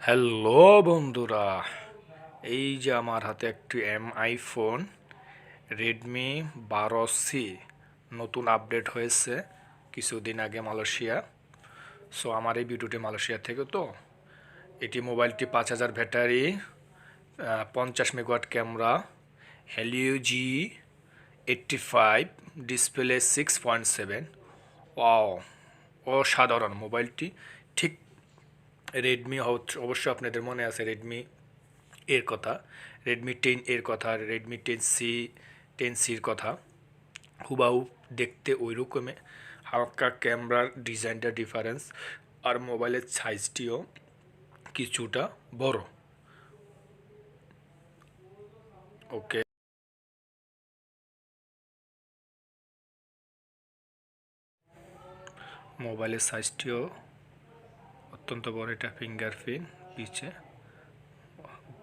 Hello বন্ধুরা, এই যে আমার হাতে একটি আইফোন রেডমি 12C নতুন আপডেট হয়েছে কিছুদিন আগে মালয়েশিয়া। সো আমার এই ভিডিওটি মালয়েশিয়া থেকে। তো এটি মোবাইলটি 5000 battery, 50 megawatt camera, Helio G85, display 6.7। Wow, অসাধারণ মোবাইলটি। ঠিক রেডমি অবশ্যই আপনাদের মনে আছে রেডমি এর কথা, রেডমি 10 এর কথা, রেডমি 10সির কথা। হুবাহু দেখতে ওই রকমই, হালকা ক্যামেরার ডিজাইনটা ডিফারেন্স, আর মোবাইলের সাইজটিও কিছুটা বড়। ওকে, মোবাইলের সাইজটিও অত্যন্ত বড়। এটা ফিঙ্গারপ্রিন্ট, পিছে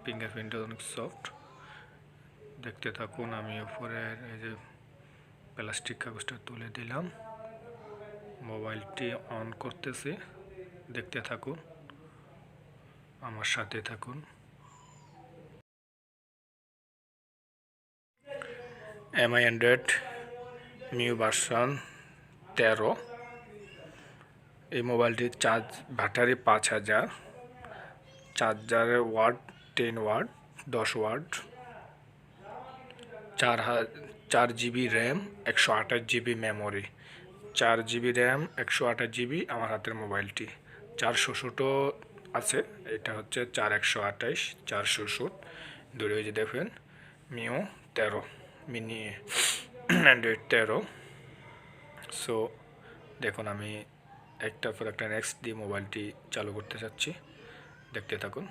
ফিঙ্গারপ্রিন্টটা অনেক সফট। দেখতে থাকুন, আমি উপরের এই যে প্লাস্টিক কাগজটা তুলে দিলাম, মোবাইলটি অন করতেছি, দেখতে থাকুন, আমার সাথে থাকুন। MI Android new version 13। এই মোবাইলটির চার্জ ব্যাটারি 5000, চার্জারের watt 10 watt, 10 watt, 4 GB RAM, 128 GB memory. 4 GB RAM, 128 GB আমার হাতের মোবাইলটি। 464 আছে, এটা হচ্ছে 4128, 464 দূরে। ওই যে দেখেন মিও 13, মিনি অ্যান্ড্রয়েড 13। সো দেখুন, আমি একটার পর একটা নেক্সট দিয়ে মোবাইলটি চালু করতে চাচ্ছি, দেখতে থাকুন।